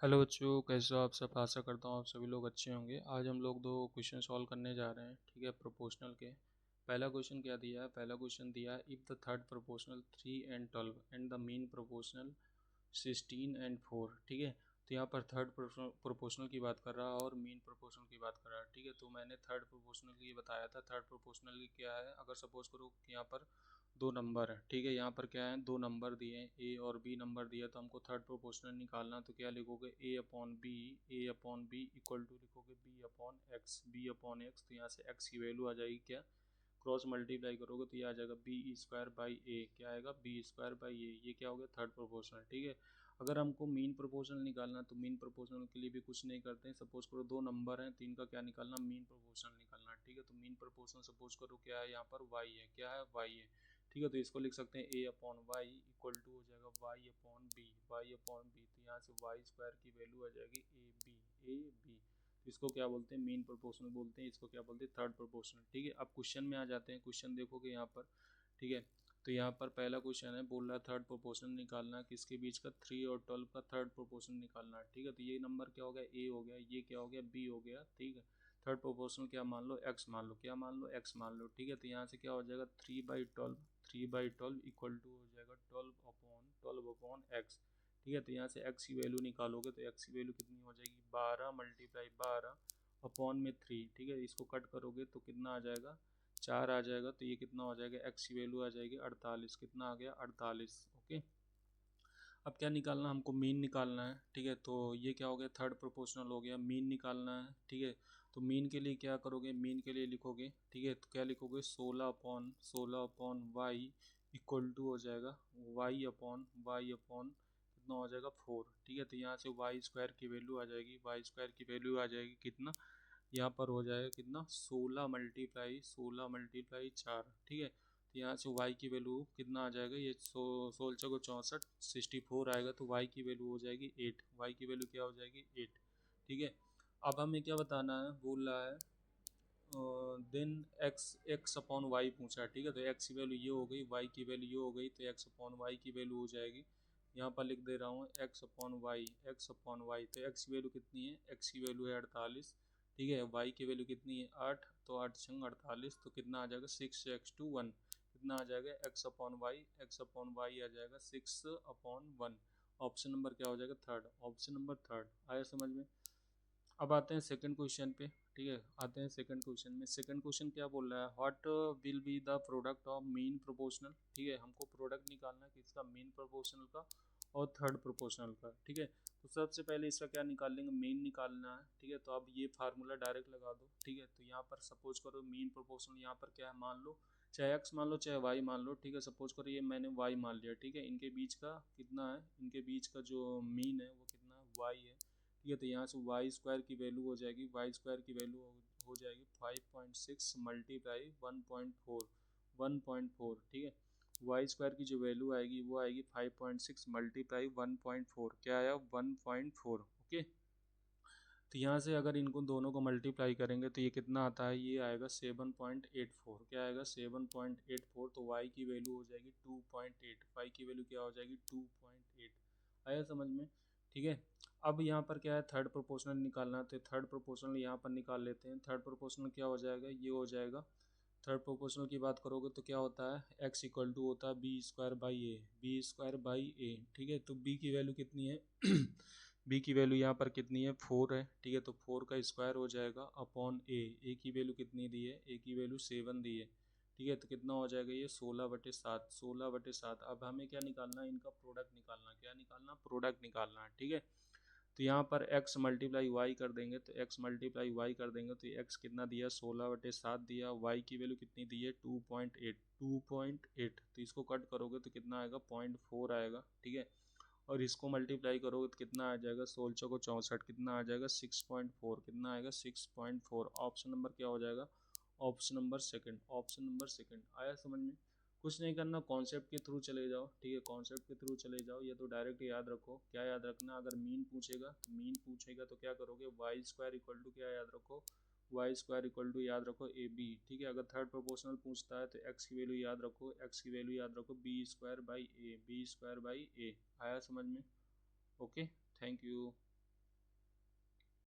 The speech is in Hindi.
हेलो बच्चों, कैसे हो आप सब। आशा करता हूँ आप सभी लोग अच्छे होंगे। आज हम लोग दो क्वेश्चन सॉल्व करने जा रहे हैं, ठीक है, प्रोपोर्शनल के। पहला क्वेश्चन क्या दिया है? पहला क्वेश्चन दिया है, if the third proportional 3 and 12 and the mean proportional 16 and 4, ठीक है। तो यहाँ पर थर्ड प्रोपोर्शनल की बात कर रहा है और मीन प्रोपोर्शनल की बात कर रहा है, ठीक है। तो मैंने थर्ड प्रोपोर्शनल की बताया था। थर्ड प्रोपोर्शनल की क्या है? अगर सपोज करो कि यहाँ पर दो नंबर है, ठीक है। यहाँ पर क्या है? दो नंबर दिए हैं, ए और बी नंबर दिया, तो हमको थर्ड प्रोपोर्शनल निकालना। तो क्या लिखोगे? A upon B equal to लिखोगे B upon X, B upon X. तो यहाँ से एक्स की वैल्यू आ जाएगी क्या? क्रॉस मल्टीप्लाई करोगे तो ये आ जाएगा बी स्क्वायर बाई ए। क्या आएगा? बी स्क्वायर बाई ए। ये क्या हो गया? थर्ड प्रोपोर्शनल, ठीक है। अगर हमको मीन प्रोपोर्शनल निकालना तो मीन प्रोपोर्शनल के लिए भी कुछ नहीं करते हैं। सपोज करो दो नंबर हैं, तो इनका क्या निकालना? मीन प्रोपोर्शनल निकालना, ठीक है। तो मीन प्रोपोर्शनल सपोज करो क्या है? यहाँ पर वाई है। क्या है? वाई है, ठीक है। तो इसको लिख सकते हैं A upon Y equal to हो जाएगा Y upon B, Y upon B. तो यहाँ से वाई स्क्वायर की वैल्यू आ जाएगी ए बी, ए बी। तो इसको क्या बोलते हैं? मीन प्रोपोर्शनल बोलते हैं। इसको क्या बोलते हैं? थर्ड प्रोपोर्शनल, ठीक है। अब क्वेश्चन में आ जाते हैं। क्वेश्चन देखोगे यहाँ पर, ठीक है। तो यहाँ पर पहला क्वेश्चन है, बोल रहा थर्ड प्रोपोर्शनल निकालना, किसके बीच का? 3 और 12 का थर्ड प्रोपोर्शनल निकालना, ठीक है। तो ये नंबर क्या हो गया? ए हो गया। ये क्या हो गया? बी हो गया, ठीक है। थर्ड प्रोपोर्शनल क्या मान लो? एक्स मान लो। क्या मान लो? एक्स मान लो, ठीक है। तो यहाँ से क्या हो जाएगा? 3/12, 3/12 इक्वल टू हो जाएगा 12 अपॉन एक्स, ठीक है। तो यहाँ से एक्स की वैल्यू निकालोगे तो एक्स की वैल्यू कितनी हो जाएगी? 12 मल्टीप्लाई 12 अपॉन में 3, ठीक है। इसको कट करोगे तो कितना आ जाएगा? 4 आ जाएगा। तो ये कितना हो जाएगा? एक्स की वैल्यू आ जाएगी 48। कितना आ गया? 48, ओके। अब क्या निकालना? हमको मीन निकालना है, ठीक है। तो ये क्या हो गया? थर्ड प्रोपोर्शनल हो गया। मीन निकालना है, ठीक है। तो मीन के लिए क्या करोगे? मीन के लिए लिखोगे, ठीक है। तो क्या लिखोगे? 16 अपॉन वाई इक्वल टू हो जाएगा वाई अपॉन कितना हो जाएगा? 4, ठीक है। तो यहाँ से वाई स्क्वायर की वैल्यू आ जाएगी, वाई स्क्वायर की वैल्यू आ जाएगी कितना? यहाँ पर हो जाएगा कितना? 16 मल्टीप्लाई 4, ठीक है। तो यहाँ से y की वैल्यू कितना आ जाएगा? ये 16 को 64, 64 आएगा। तो y की वैल्यू हो जाएगी 8। y की वैल्यू क्या हो जाएगी? 8, ठीक है। अब हमें क्या बताना है? बोल रहा है देन एक्स अपॉन वाई पूछा है, ठीक है। तो एक्स की वैल्यू ये हो गई, वाई की वैल्यू ये हो गई। तो एक्स अपॉन वाई की वैल्यू हो जाएगी, यहाँ पर लिख दे रहा हूँ X upon Y, x upon Y. तो एक्स की वैल्यू कितनी है? एक्स की वैल्यू है 48, ठीक है। वाई की वैल्यू कितनी है? 8। तो 8 संग 48, तो कितना आ जाएगा? 6x to 1। कितना आ जाएगा? X upon Y, x upon y आ जाएगा 6/1। ऑप्शन नंबर क्या हो जाएगा? थर्ड। ऑप्शन नंबर थर्ड आया समझ में। अब आते हैं सेकंड क्वेश्चन पे, ठीक है। आते हैं सेकंड क्वेश्चन में। सेकंड क्वेश्चन क्या बोल रहा है? What will be the product of mean proportional, ठीक है। हमको प्रोडक्ट निकालना है किसका? मीन प्रोपोर्शनल का और थर्ड प्रोपोर्शनल का, ठीक है। तो सबसे पहले इसका क्या निकाल लेंगे? मीन निकालना है, ठीक है। तो अब ये फार्मूला डायरेक्ट लगा दो, ठीक है। तो यहाँ पर सपोज करो मीन प्रोपोर्शनल यहाँ पर क्या है? मान लो चाहे एक्स मान लो चाहे वाई मान लो, ठीक है। सपोज करो ये मैंने वाई मान लिया, ठीक है। इनके बीच का कितना है? इनके बीच का जो मीन है वो कितना है? वाई है, ठीक है। तो यहाँ से वाई स्क्वायर की वैल्यू हो जाएगी, वाई स्क्वायर की वैल्यू हो जाएगी 5.6 मल्टीप्लाई 1.4, 1.4, ठीक है। वाई स्क्वायर की जो वैल्यू आएगी वो आएगी 5.6 मल्टीप्लाई 1.4। क्या आया? 1.4, ओके। तो यहाँ से अगर इनको दोनों को मल्टीप्लाई करेंगे तो ये कितना आता है? ये आएगा 7.84। क्या आएगा? 7.84। तो y की वैल्यू हो जाएगी 2.8, y की वैल्यू क्या हो जाएगी? 2.8। आया समझ में, ठीक है। अब यहाँ पर क्या है? थर्ड प्रोपोर्शनल निकालना है। तो थर्ड प्रोपोर्शनल यहाँ पर निकाल लेते हैं। थर्ड प्रोपोर्शनल क्या हो जाएगा? ये हो जाएगा, थर्ड प्रोपोर्शनल की बात करोगे तो क्या होता है? x इक्वल टू होता है b square by a, b square by a, ठीक है। तो b की वैल्यू कितनी है? b की वैल्यू यहाँ पर कितनी है? 4 है, ठीक है। तो 4 का स्क्वायर हो जाएगा अपॉन ए की वैल्यू कितनी दी है? ए की वैल्यू 7 दी है, ठीक है। तो कितना हो जाएगा? ये 16/7, 16/7। अब हमें क्या निकालना है? इनका प्रोडक्ट निकालना। क्या निकालना? प्रोडक्ट निकालना है, ठीक है। तो यहाँ पर x मल्टीप्लाई वाई कर देंगे, तो x मल्टीप्लाई वाई कर देंगे तो x कितना दिया? 16/7 दिया। y की वैल्यू कितनी दी है? 2.8, 2.8। तो इसको कट करोगे तो कितना आएगा? 0.4 आएगा, ठीक है। और इसको मल्टीप्लाई करोगे तो कितना आ जाएगा? 16 को 64, कितना आ जाएगा? 6.4। कितना आएगा? 6.4। ऑप्शन नंबर क्या हो जाएगा? Option number second, option number second. आया समझ में। कुछ नहीं करना, कॉन्सेप्ट के थ्रू चले जाओ, ठीक है। कॉन्सेप्ट के थ्रू चले जाओ। ये तो डायरेक्ट याद रखो। क्या याद रखना? अगर मीन पूछेगा तो मीन पूछेगा तो क्या करोगे? वाई स्क्वायर इक्वल टू क्या याद रखो? वाई स्क्वायर इक्वल टू याद रखो ए बी, ठीक है। अगर थर्ड प्रोपोर्शनल पूछता है तो एक्स की वैल्यू याद रखो, एक्स की वैल्यू याद रखो b square by a, b square by a. आया समझ में, ओके। Thank you.